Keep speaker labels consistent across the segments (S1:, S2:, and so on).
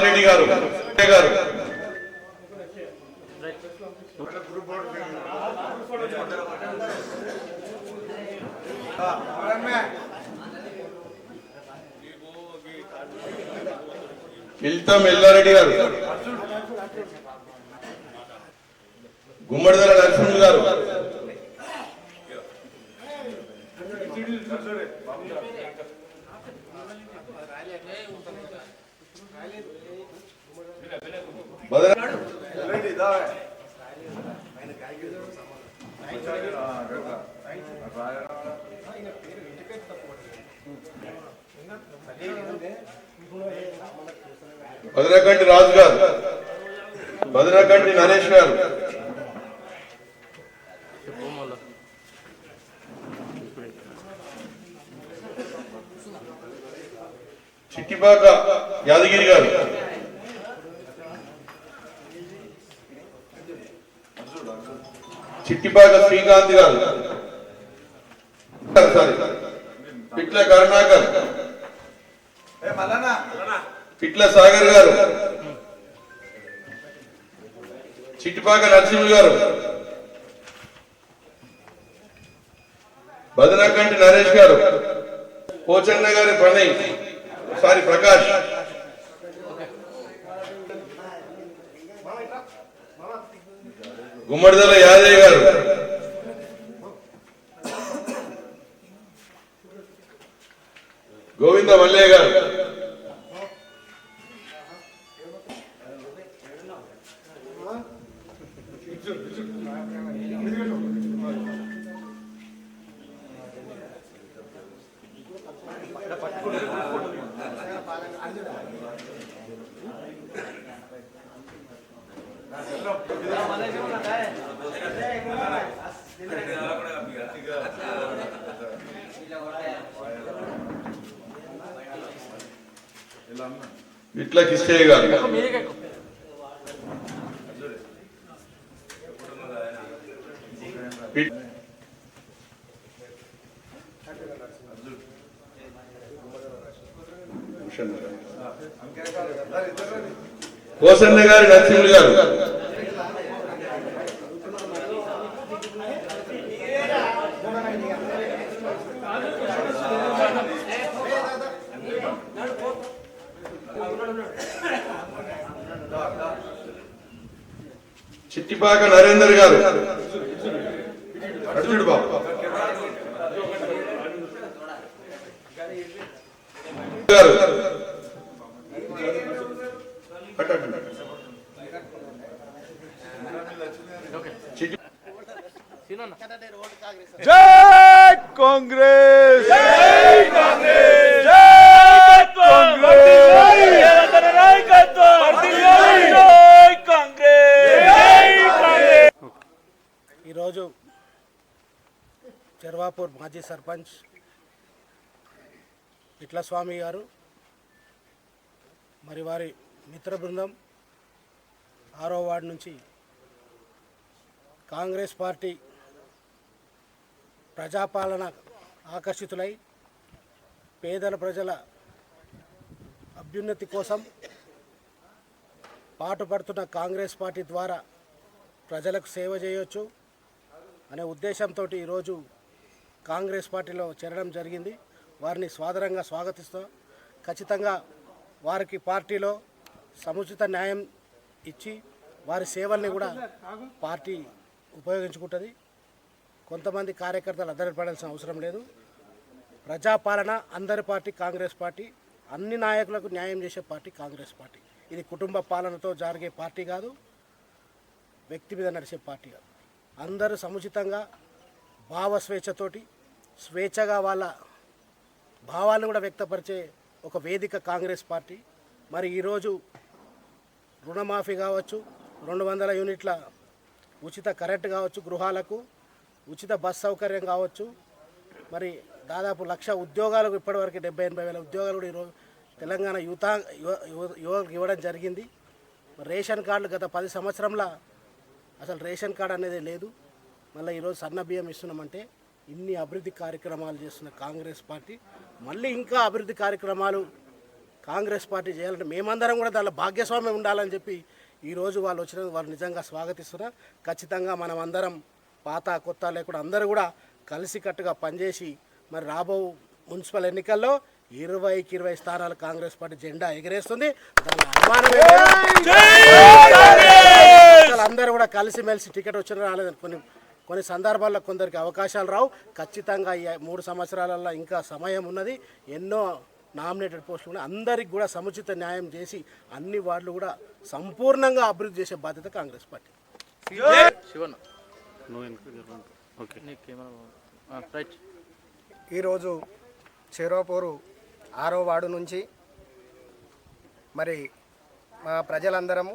S1: వాసిరెడ్డి గారు ఇల్తం ఎల్లారెడ్డి గారు, గుమ్మడిదల నరసింహులు గారు, భద్రకంటి రాజు గారు, భద్రకంటి నరేష్ గారు, చిట్టిపాక యాదగిరి గారు, చిట్టిపాక శ్రీకాంత్ గారు, పిట్ల కరుణాకర్, పిట్ల సాగర్ గారు, చిట్టిపాక నరసింహులు గారు, బదనకంటి నరేష్ గారు, పోచన్న గారి ప్రకాష్, గుమ్మడిదల యాదయ్య గారు, గోవింద మల్లయ్య గారు, ఇట్లా కిష్టయ్య గారు, కోసన్న గారి నరసింహులు గారు, చిట్టిపాక నరేందర్ గారు, అర్జునుడు బాబు గారు,
S2: జై కాంగ్రెస్, జై కాంగ్రెస్, జై కాంగ్రెస్,
S3: ఈరోజు చెర్వాపూర్ మాజీ సర్పంచ్ పిట్లస్వామి గారు మరి వారి మిత్ర బృందం 6వ వార్డు నుంచి కాంగ్రెస్ పార్టీ ప్రజాపాలన ఆకర్షితులై పేదల ప్రజల అభ్యున్నతి కోసం పాటుపడుతున్న కాంగ్రెస్ పార్టీ ద్వారా ప్రజలకు సేవ చేయొచ్చు అనే ఉద్దేశంతో ఈరోజు కాంగ్రెస్ పార్టీలో చేరడం జరిగింది. వారిని సాదరంగా స్వాగతిస్తూ ఖచ్చితంగా వారికి పార్టీలో సముచిత న్యాయం ఇచ్చి వారి సేవల్ని కూడా పార్టీ ఉపయోగించుకుంటుంది. కొంతమంది కార్యకర్తలు అద్దరిపడాల్సిన అవసరం లేదు. ప్రజాపాలన అందరి పార్టీ కాంగ్రెస్ పార్టీ, అన్ని నాయకులకు న్యాయం చేసే పార్టీ కాంగ్రెస్ పార్టీ. ఇది కుటుంబ పాలనతో జరిగే పార్టీ కాదు, వ్యక్తి మీద నడిచే పార్టీ కాదు. అందరూ సముచితంగా భావస్వేచ్ఛతోటి స్వేచ్ఛగా వాళ్ళ భావాలను కూడా వ్యక్తపరిచే ఒక వేదిక కాంగ్రెస్ పార్టీ. మరి ఈరోజు రుణమాఫీ కావచ్చు, 200 యూనిట్ల ఉచిత కరెంట్ కావచ్చు, గృహాలకు ఉచిత బస్ సౌకర్యం కావచ్చు, మరి దాదాపు 1,00,000 ఉద్యోగాలకు ఇప్పటివరకు 70-80 వేల ఉద్యోగాలు కూడా ఈరోజు తెలంగాణ యువకులకు ఇవ్వడం జరిగింది. రేషన్ కార్డులు గత 10 సంవత్సరంలో అసలు రేషన్ కార్డు అనేది లేదు. మళ్ళీ ఈరోజు సన్న బియ్యం ఇస్తున్నామంటే ఇన్ని అభివృద్ధి కార్యక్రమాలు చేస్తున్న కాంగ్రెస్ పార్టీ మళ్ళీ ఇంకా అభివృద్ధి కార్యక్రమాలు కాంగ్రెస్ పార్టీ చేయాలంటే మేమందరం కూడా దానిలో భాగ్యస్వామ్యం ఉండాలని చెప్పి ఈరోజు వాళ్ళు వచ్చిన వాళ్ళు నిజంగా స్వాగతిస్తున్నా. ఖచ్చితంగా మనం అందరం పాత కొత్త లేకుండా అందరూ కూడా కలిసికట్టుగా పనిచేసి మరి రాబో మున్సిపల్ ఎన్నికల్లో 20కి 20 స్థానాలు కాంగ్రెస్ పార్టీ జెండా ఎగరేస్తుంది. దాని అనుమానమే లేదు. అందరూ కూడా కలిసిమెలిసి టికెట్ వచ్చిన రాలేదని కొన్ని సందర్భాల్లో కొందరికి అవకాశాలు రావు. ఖచ్చితంగా ఈ 3 సంవత్సరాలలో ఇంకా సమయం ఉన్నది. ఎన్నో నామినేటెడ్ పోస్టులు ఉన్నాయి. అందరికి కూడా సముచిత న్యాయం చేసి అన్ని వార్డులు కూడా సంపూర్ణంగా అభివృద్ధి చేసే బాధ్యత కాంగ్రెస్ పార్టీ.
S4: ఈరోజు చెరోపూరు 6వ వార్డు నుంచి మరి మా ప్రజలందరము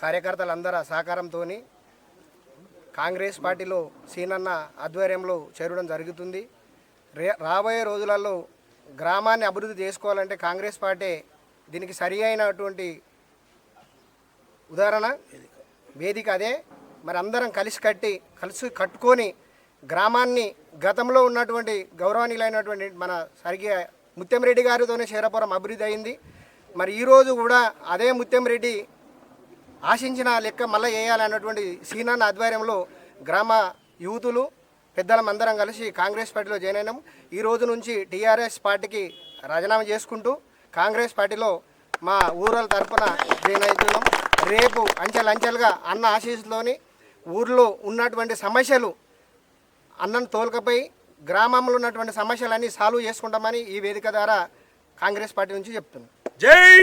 S4: కార్యకర్తలందరూ సహకారంతో కాంగ్రెస్ పార్టీలో సీనన్న ఆధ్వర్యంలో చేరడం జరుగుతుంది. రాబోయే రోజులలో గ్రామాన్ని అభివృద్ధి చేసుకోవాలంటే కాంగ్రెస్ పార్టీ దీనికి సరి అయినటువంటి ఉదాహరణ వేదిక అదే. మరి అందరం కలిసి కట్టుకొని గ్రామాన్ని గతంలో ఉన్నటువంటి గౌరవనీయులైనటువంటి మన స్వర్గీయ ముత్యంరెడ్డి గారితోనే చేరపురం అభివృద్ధి అయింది. మరి ఈరోజు కూడా అదే ముత్యంరెడ్డి ఆశించిన లెక్క మళ్ళీ వేయాలన్నటువంటి సీనన్న ఆధ్వర్యంలో గ్రామ యూతులు పెద్దలందరం కలిసి కాంగ్రెస్ పార్టీలో జాయిన్ అయినాం. ఈ రోజు నుంచి టీఆర్ఎస్ పార్టీకి రాజీనామా చేసుకుంటూ కాంగ్రెస్ పార్టీలో మా ఊరల తరఫున జాయిన్ అవుతున్నాం. రేపు అంచెలంచెలుగా అన్న ఆశీస్సులోని ఊర్లో ఉన్నటువంటి సమస్యలు అన్నను తోలుకపోయి గ్రామంలో ఉన్నటువంటి సమస్యలన్నీ సాల్వ్ చేసుకుంటామని ఈ వేదిక ద్వారా కాంగ్రెస్ పార్టీ నుంచి చెప్తున్నాం.
S2: జై